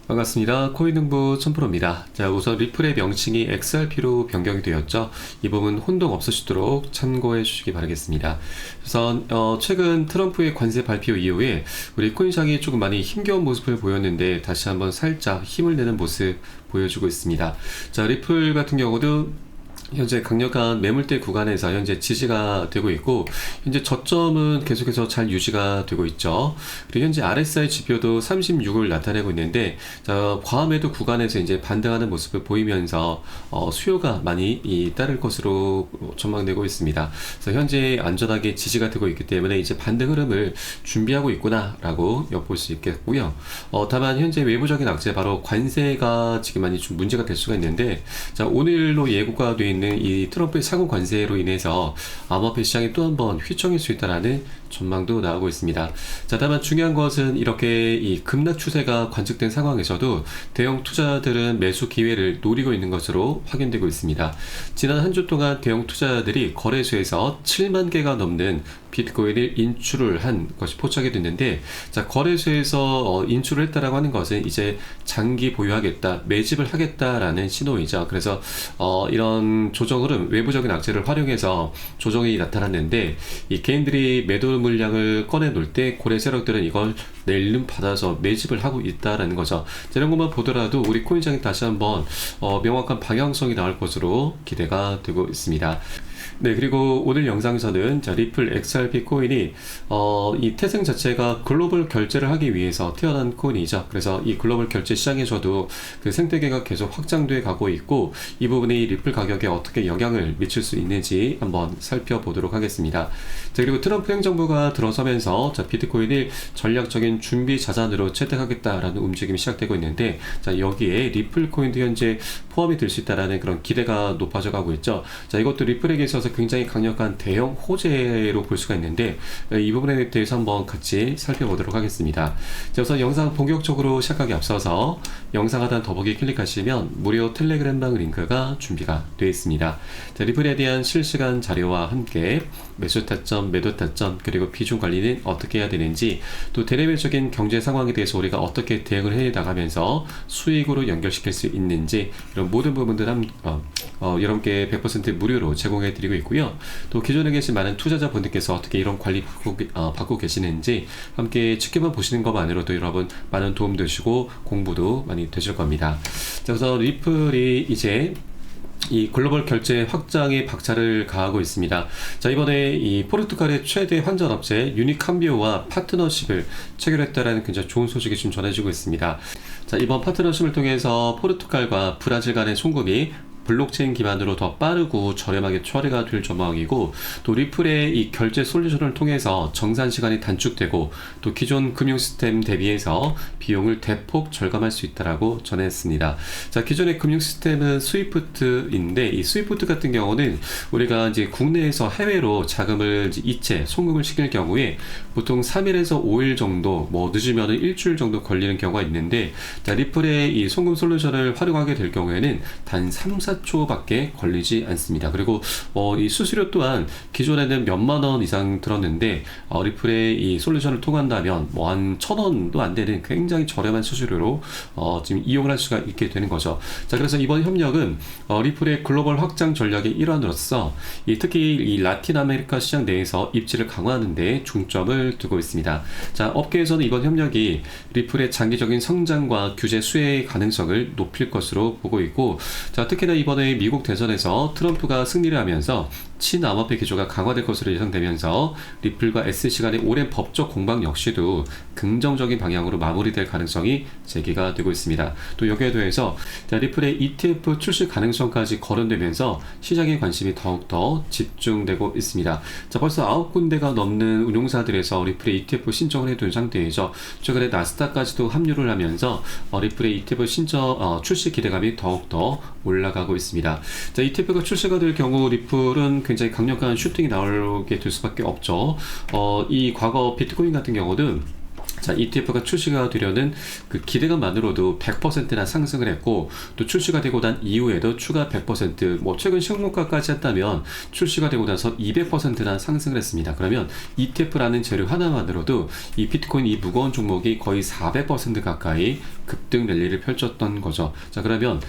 반갑습니다. 코인응보 천프로입니다. 자, 우선 리플의 명칭이 XRP로 변경이 되었죠. 이 부분 혼동 없으시도록 참고해 주시기 바라겠습니다. 우선 최근 트럼프의 관세 발표 이후에 우리 코인시장이 조금 많이 힘겨운 모습을 보였는데 다시 한번 살짝 힘을 내는 모습 보여주고 있습니다. 자, 리플 같은 경우도 현재 강력한 매물대 구간에서 현재 지지가 되고 있고, 현재 저점은 계속해서 잘 유지가 되고 있죠. 그리고 현재 RSI 지표도 36을 나타내고 있는데, 자, 과매도 구간에서 이제 반등하는 모습을 보이면서 수요가 많이 따를 것으로 전망되고 있습니다. 그래서 현재 안전하게 지지가 되고 있기 때문에 이제 반등 흐름을 준비하고 있구나라고 엿볼 수 있겠고요. 다만 현재 외부적인 악재, 바로 관세가 지금 많이 좀 문제가 될 수가 있는데, 자, 오늘로 예고가 되어 있는 이 트럼프의 상호 관세로 인해서 암호화폐 시장이 또 한 번 휘청일 수 있다라는 전망도 나오고 있습니다. 자, 다만 중요한 것은 이렇게 이 급락 추세가 관측된 상황에서도 대형 투자자들은 매수 기회를 노리고 있는 것으로 확인되고 있습니다. 지난 한 주 동안 대형 투자자들이 거래소에서 7만 개가 넘는 비트코인을 인출을 한 것이 포착이 됐는데, 자, 거래소에서 인출을 했다라고 하는 것은 이제 장기 보유하겠다, 매집을 하겠다라는 신호이죠. 그래서 이런 조정 흐름, 외부적인 악재를 활용해서 조정이 나타났는데, 이 개인들이 매도 물량을 꺼내 놓을 때 고래 세력들은 이걸 낼름 받아서 매집을 하고 있다라는 거죠. 이런 것만 보더라도 우리 코인장이 다시 한번 명확한 방향성이 나올 것으로 기대가 되고 있습니다. 네, 그리고 오늘 영상에서는 자, 리플 XRP 코인이 이 태생 자체가 글로벌 결제를 하기 위해서 태어난 코인이죠. 그래서 이 글로벌 결제 시장에서도 그 생태계가 계속 확장돼 가고 있고, 이 부분이 리플 가격에 어떻게 영향을 미칠 수 있는지 한번 살펴보도록 하겠습니다. 자, 그리고 트럼프 행정부가 들어서면서 자, 비트코인을 전략적인 준비 자산으로 채택하겠다라는 움직임이 시작되고 있는데, 자, 여기에 리플 코인도 현재 포함이 될 수 있다라는 그런 기대가 높아져 가고 있죠. 자, 이것도 리플에게 있어서 굉장히 강력한 대형 호재로 볼 수가 있는데, 이 부분에 대해서 한번 같이 살펴보도록 하겠습니다. 자, 우선 영상 본격적으로 시작하기 앞서서 영상 하단 더보기 클릭하시면 무료 텔레그램방 링크가 준비가 되어 있습니다. 자, 리플에 대한 실시간 자료와 함께 매수 타점, 매도 타점, 그리고 비중 관리는 어떻게 해야 되는지, 또 대내외적인 경제 상황에 대해서 우리가 어떻게 대응을 해 나가면서 수익으로 연결시킬 수 있는지, 이런 모든 부분들 여러분께 100% 무료로 제공해 드리고 있고요. 또 기존에 계신 많은 투자자분들께서 어떻게 이런 관리 받고 계시는지 함께 지켜봐 보시는 것만으로도 여러분 많은 도움 되시고 공부도 많이 되실 겁니다. 자, 그래서 리플이 이제 이 글로벌 결제 확장에 박차를 가하고 있습니다. 자, 이번에 이 포르투갈의 최대 환전업체 유니캄비오와 파트너십을 체결했다라는 굉장히 좋은 소식이 좀 전해지고 있습니다. 자, 이번 파트너십을 통해서 포르투갈과 브라질 간의 송금이 블록체인 기반으로 더 빠르고 저렴하게 처리가 될 전망이고, 또 리플의 이 결제 솔루션을 통해서 정산 시간이 단축되고, 또 기존 금융 시스템 대비해서 비용을 대폭 절감할 수 있다라고 전했습니다. 자, 기존의 금융 시스템은 스위프트인데, 이 스위프트 같은 경우는 우리가 이제 국내에서 해외로 자금을 이체, 송금을 시킬 경우에 보통 3일에서 5일 정도, 뭐 늦으면 일주일 정도 걸리는 경우가 있는데, 자, 리플의 이 송금 솔루션을 활용하게 될 경우에는 단 3-4초밖에 걸리지 않습니다. 그리고 이 수수료 또한 기존에는 몇만 원 이상 들었는데, 리플의 이 솔루션을 통한다면 뭐 한 1,000원도 안 되는 굉장히 저렴한 수수료로 지금 이용을 할 수가 있게 되는 거죠. 자, 그래서 이번 협력은 리플의 글로벌 확장 전략의 일환으로서 특히 이 라틴 아메리카 시장 내에서 입지를 강화하는 데 중점을 두고 있습니다. 자, 업계에서는 이번 협력이 리플의 장기적인 성장과 규제 수혜의 가능성을 높일 것으로 보고 있고, 자, 특히나 이번에 미국 대선에서 트럼프가 승리를 하면서 친암호화폐 기조가 강화될 것으로 예상되면서 리플과 SEC 간의 오랜 법적 공방 역시도 긍정적인 방향으로 마무리될 가능성이 제기가 되고 있습니다. 또 여기에 더해서 리플의 ETF 출시 가능성까지 거론되면서 시장의 관심이 더욱더 집중되고 있습니다. 자, 벌써 9군데가 넘는 운용사들에서 리플의 ETF 신청을 해둔 상태이죠. 최근에 나스닥까지도 합류를 하면서 리플의 ETF 출시 기대감이 더욱더 올라가고 있습니다. 자, ETF가 출시가 될 경우 리플은 굉장히 강력한 슈팅이 나오게 될 수밖에 없죠. 이 과거 비트코인 같은 경우는 자, ETF가 출시가 되려는 그 기대감만으로도 100%나 상승을 했고, 또 출시가 되고 난 이후에도 추가 100%, 뭐 최근 신고가까지 했다면 출시가 되고 나서 200%나 상승을 했습니다. 그러면 ETF라는 재료 하나만으로도 이 비트코인 이 무거운 종목이 거의 400% 가까이 급등 랠리를 펼쳤던 거죠. 자, 그러면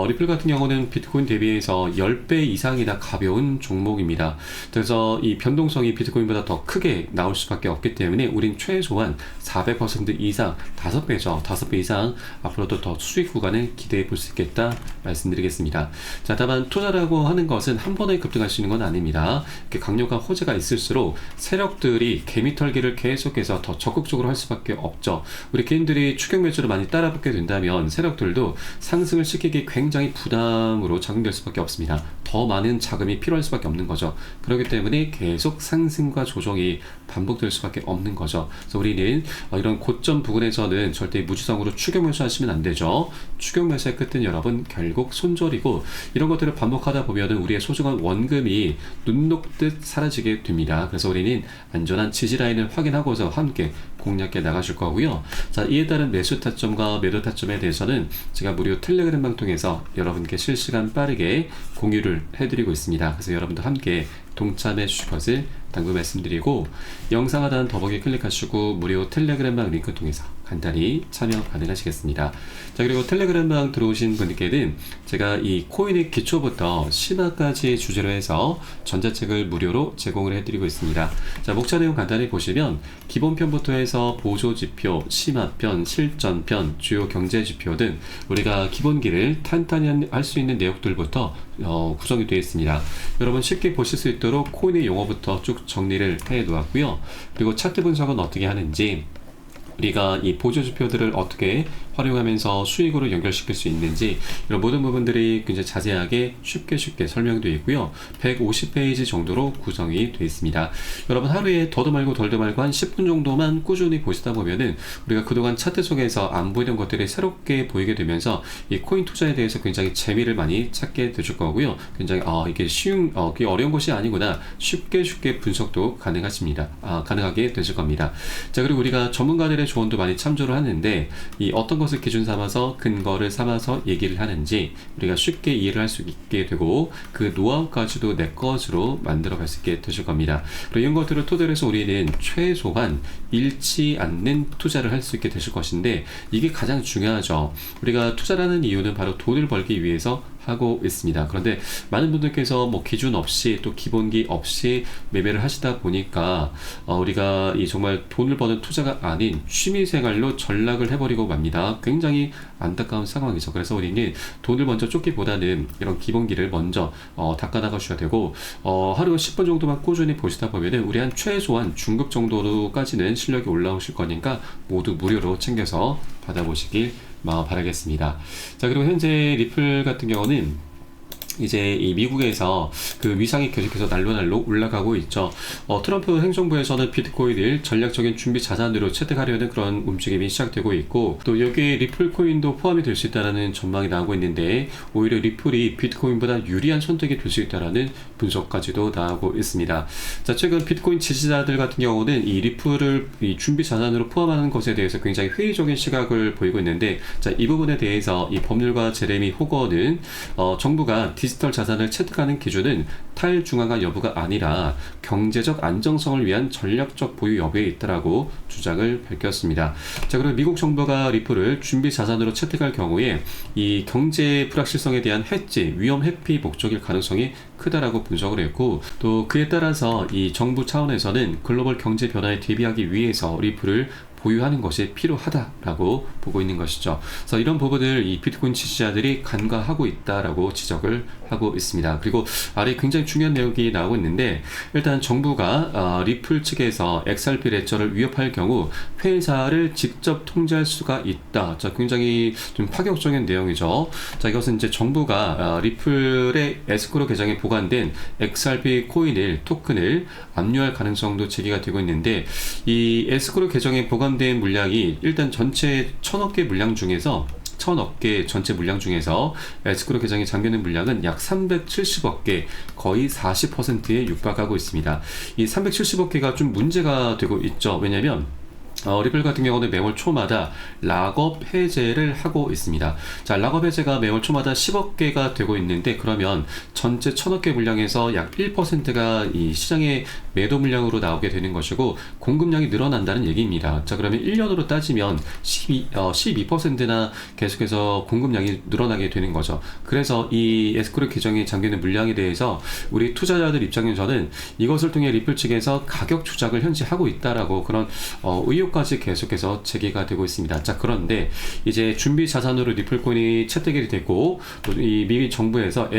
리플 같은 경우는 비트코인 대비해서 10배 이상이나 가벼운 종목입니다. 그래서 이 변동성이 비트코인보다 더 크게 나올 수밖에 없기 때문에 우린 최소한 400% 이상, 5배죠. 5배 이상 앞으로도 더 수익 구간을 기대해 볼 수 있겠다 말씀드리겠습니다. 자, 다만 투자라고 하는 것은 한 번에 급등할 수 있는 건 아닙니다. 이렇게 강력한 호재가 있을수록 세력들이 개미털기를 계속해서 더 적극적으로 할 수밖에 없죠. 우리 개인들이 추격 매수를 많이 따라붙게 된다면 세력들도 상승을 시키기 굉장히 부담으로 작용될 수밖에 없습니다. 더 많은 자금이 필요할 수밖에 없는 거죠. 그렇기 때문에 계속 상승과 조정이 반복될 수밖에 없는 거죠. 그래서 우리는 이런 고점 부근에서는 절대 무지성으로 추격 매수하시면 안 되죠. 추격 매수의 끝은 여러분 결국 손절이고, 이런 것들을 반복하다 보면 우리의 소중한 원금이 눈 녹듯 사라지게 됩니다. 그래서 우리는 안전한 지지라인을 확인하고서 함께 공략해 나가실 거고요. 자, 이에 따른 매수 타점과 매도 타점에 대해서는 제가 무료 텔레그램방 통해서 여러분께 실시간 빠르게 공유를 해드리고 있습니다. 그래서 여러분도 함께 동참해 주실 것을 당부 말씀드리고, 영상 하단 더보기 클릭하시고 무료 텔레그램방 링크 통해서 간단히 참여 가능하시겠습니다. 자, 그리고 텔레그램방 들어오신 분들께는 제가 이 코인의 기초부터 심화까지 주제로 해서 전자책을 무료로 제공을 해드리고 있습니다. 자, 목차 내용 간단히 보시면 기본편부터 해서 보조지표, 심화편, 실전편, 주요 경제지표 등 우리가 기본기를 탄탄히 할 수 있는 내용들부터 구성이 되어 있습니다. 여러분 쉽게 보실 수 있도록 코인의 용어부터 쭉 정리를 해 놓았고요. 그리고 차트 분석은 어떻게 하는지, 우리가 이 보조지표들을 어떻게 활용하면서 수익으로 연결시킬 수 있는지, 이런 모든 부분들이 굉장히 자세하게 쉽게 설명되어 있고요. 150페이지 정도로 구성이 되어 있습니다. 여러분 하루에 더도 말고 덜도 말고 한 10분 정도만 꾸준히 보시다 보면은 우리가 그동안 차트 속에서 안 보이던 것들이 새롭게 보이게 되면서 이 코인 투자에 대해서 굉장히 재미를 많이 찾게 되실 거고요. 굉장히 이게 이게 어려운 것이 아니구나, 쉽게 분석도 가능하게 되실 겁니다. 자, 그리고 우리가 전문가들의 조언도 많이 참조를 하는데, 이 어떤 것을 기준 삼아서 근거를 삼아서 얘기를 하는지 우리가 쉽게 이해를 할 수 있게 되고, 그 노하우까지도 내 것으로 만들어 갈 수 있게 되실 겁니다. 그리고 이런 것들을 토대로 해서 우리는 최소한 잃지 않는 투자를 할 수 있게 되실 것인데, 이게 가장 중요하죠. 우리가 투자라는 이유는 바로 돈을 벌기 위해서 하고 있습니다. 그런데 많은 분들께서 뭐 기준 없이 또 기본기 없이 매매를 하시다 보니까 우리가 이 정말 돈을 버는 투자가 아닌 취미생활로 전락을 해버리고 맙니다. 굉장히 안타까운 상황이죠. 그래서 우리는 돈을 먼저 쫓기보다는 이런 기본기를 먼저 닦아나가셔야 되고, 하루 10분 정도만 꾸준히 보시다 보면은 우리 한 최소한 중급 정도로까지는 실력이 올라오실 거니까 모두 무료로 챙겨서 받아보시길 바라겠습니다. 자, 그리고 현재 리플 같은 경우는 이제 이 미국에서 그 위상이 계속해서 날로 올라가고 있죠. 트럼프 행정부에서는 비트코인을 전략적인 준비 자산으로 채택하려는 그런 움직임이 시작되고 있고, 또 여기에 리플 코인도 포함이 될 수 있다는 전망이 나오고 있는데, 오히려 리플이 비트코인보다 유리한 선택이 될 수 있다는 분석까지도 나오고 있습니다. 자, 최근 비트코인 지지자들 같은 경우는 이 리플을 이 준비 자산으로 포함하는 것에 대해서 굉장히 회의적인 시각을 보이고 있는데, 자, 이 부분에 대해서 이 법률가 제레미 호거는 정부가 디지털 자산을 채택하는 기준은 탈중앙화 여부가 아니라 경제적 안정성을 위한 전략적 보유 여부에 있다라고 주장을 밝혔습니다. 자, 그리고 미국 정부가 리플을 준비 자산으로 채택할 경우에 이 경제 불확실성에 대한 해지, 위험 회피 목적일 가능성이 크다라고 분석을 했고, 또 그에 따라서 이 정부 차원에서는 글로벌 경제 변화에 대비하기 위해서 리플을 보유하는 것이 필요하다라고 보고 있는 것이죠. 그래서 이런 부분을 이 비트코인 지지자들이 간과하고 있다라고 지적을 하고 있습니다. 그리고 아래 굉장히 중요한 내용이 나오고 있는데, 일단 정부가 리플 측에서 XRP 레저를 위협할 경우 회사를 직접 통제할 수가 있다. 자, 굉장히 좀 파격적인 내용이죠. 자, 이것은 이제 정부가 리플의 에스크로 계정에 보관된 XRP 코인을 토큰을 압류할 가능성도 제기가 되고 있는데, 이 에스크로 계정에 보관된 물량이 일단 전체 1000억 개 물량 중에서 1000억 개 전체 물량 중에서 에스크로 계정에 잠겨있는 물량은 약 370억 개, 거의 40%에 육박하고 있습니다. 이 370억 개가 좀 문제가 되고 있죠. 왜냐하면 리플 같은 경우는 매월 초마다 락업 해제를 하고 있습니다. 자, 락업 해제가 매월 초마다 10억 개가 되고 있는데, 그러면 전체 1000억 개 물량에서 약 1%가 이 시장의 매도 물량으로 나오게 되는 것이고, 공급량이 늘어난다는 얘기입니다. 자, 그러면 1년으로 따지면 12%나 계속해서 공급량이 늘어나게 되는 거죠. 그래서 이 에스크로 계정에 잠기는 물량에 대해서 우리 투자자들 입장에서는 이것을 통해 리플 측에서 가격 조작을 현재 하고 있다라고 그런 의혹까지 계속해서 제기가 되고 있습니다. 자, 그런데 이제 준비 자산으로 리플코인이 채택이 되고, 또 이 미 정부에서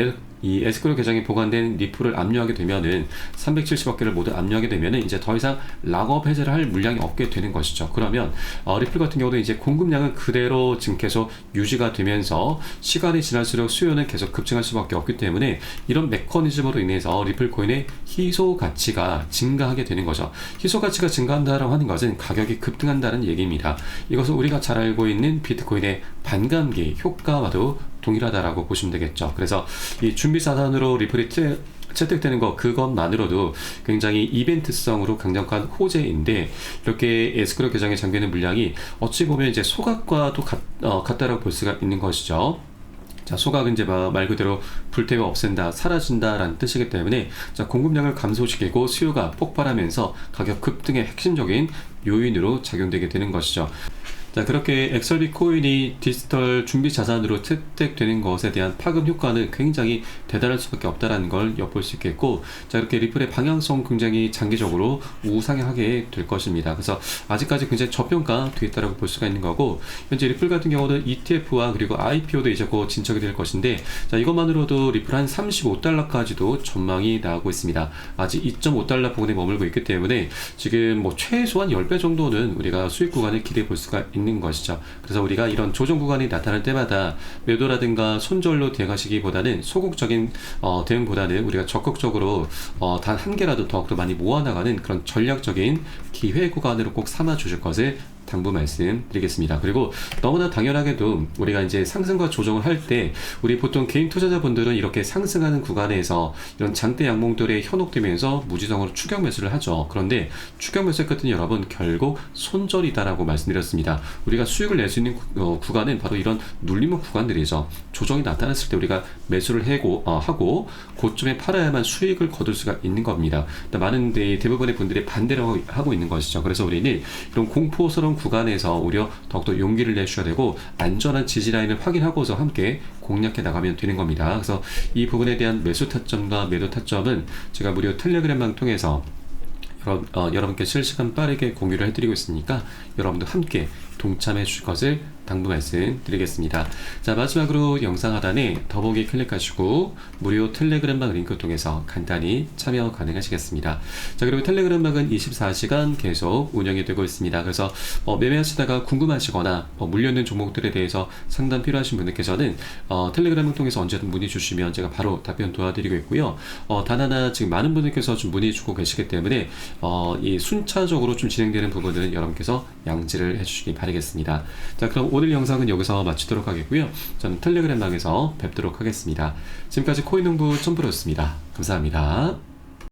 이 에스크로 계정에 보관된 리플을 압류하게 되면은 370억 개를 모두 압류하게 되면은 이제 더 이상 락업 해제를 할 물량이 없게 되는 것이죠. 그러면 리플 같은 경우도 이제 공급량은 그대로 지금 계속 유지가 되면서 시간이 지날수록 수요는 계속 급증할 수밖에 없기 때문에 이런 메커니즘으로 인해서 리플 코인의 희소 가치가 증가하게 되는 거죠. 희소 가치가 증가한다라고 하는 것은 가격이 급등한다는 얘기입니다. 이것은 우리가 잘 알고 있는 비트코인의 반감기 효과와도 동일하다라고 보시면 되겠죠. 그래서 이 준비 자산으로 리플이 채택되는 그것만으로도 굉장히 이벤트성으로 강력한 호재인데, 이렇게 에스크로 계정에 잠기는 물량이 어찌 보면 이제 소각과도 같다라고 볼 수가 있는 것이죠. 자, 소각은 이제 말 그대로 불태워 없앤다, 사라진다라는 뜻이기 때문에, 자, 공급량을 감소시키고 수요가 폭발하면서 가격 급등의 핵심적인 요인으로 작용되게 되는 것이죠. 자, 그렇게 엑설비 코인이 디지털 준비 자산으로 채택되는 것에 대한 파급 효과는 굉장히 대단할 수밖에 없다는 걸 엿볼 수 있겠고, 자, 이렇게 리플의 방향성 굉장히 장기적으로 우상향하게 될 것입니다. 그래서 아직까지 굉장히 저평가 되어 있다고 볼 수가 있는 거고, 현재 리플 같은 경우는 ETF와 그리고 IPO도 이제 곧 진척이 될 것인데, 자, 이것만으로도 리플 한 35달러까지도 전망이 나오고 있습니다. 아직 2.5달러 부근에 머물고 있기 때문에 지금 뭐 최소한 10배 정도는 우리가 수익 구간을 기대해 볼 수가 있는 것이죠. 그래서 우리가 이런 조정 구간이 나타날 때마다 매도라든가 손절로 대응하시기보다는 소극적인 대응보다는 우리가 적극적으로 단 한 개라도 더욱더 많이 모아나가는 그런 전략적인 기회 구간으로 꼭 삼아 주실 것을 당부 말씀드리겠습니다. 그리고 너무나 당연하게도 우리가 이제 상승과 조정을 할 때 우리 보통 개인 투자자분들은 이렇게 상승하는 구간에서 이런 장대 양봉들에 현혹되면서 무지성으로 추격 매수를 하죠. 그런데 추격 매수의 끝은 여러분 결국 손절이다라고 말씀드렸습니다. 우리가 수익을 낼 수 있는 구간은 바로 이런 눌림목 구간들이죠. 조정이 나타났을 때 우리가 매수를 하고 고점에 팔아야만 수익을 거둘 수가 있는 겁니다. 많은 대부분의 분들이 반대로 하고 있는 것이죠. 그래서 우리는 이런 공포스러운 구간에서 오히려 더욱더 용기를 내셔야 되고, 안전한 지지라인을 확인하고서 함께 공략해 나가면 되는 겁니다. 그래서 이 부분에 대한 매수 타점과 매도 타점은 제가 무료 텔레그램망 통해서 여러분께 실시간 빠르게 공유를 해드리고 있으니까 여러분도 함께 동참해 주실 것을 당부 말씀드리겠습니다. 자, 마지막으로 영상 하단에 더보기 클릭하시고 무료 텔레그램방 링크 통해서 간단히 참여 가능하시겠습니다. 자, 그리고 텔레그램방은 24시간 계속 운영이 되고 있습니다. 그래서 매매하시다가 궁금하시거나 물려있는 종목들에 대해서 상담 필요하신 분들께서는 텔레그램을 통해서 언제든 문의 주시면 제가 바로 답변 도와드리고 있고요. 단 하나 지금 많은 분들께서 좀 문의 주고 계시기 때문에 이 순차적으로 좀 진행되는 부분들은 여러분께서 양지를 해주시기 바라겠습니다. 자, 그럼 오늘 영상은 여기서 마치도록 하겠고요. 저는 텔레그램방에서 뵙도록 하겠습니다. 지금까지 코인농부 첨프로였습니다. 감사합니다.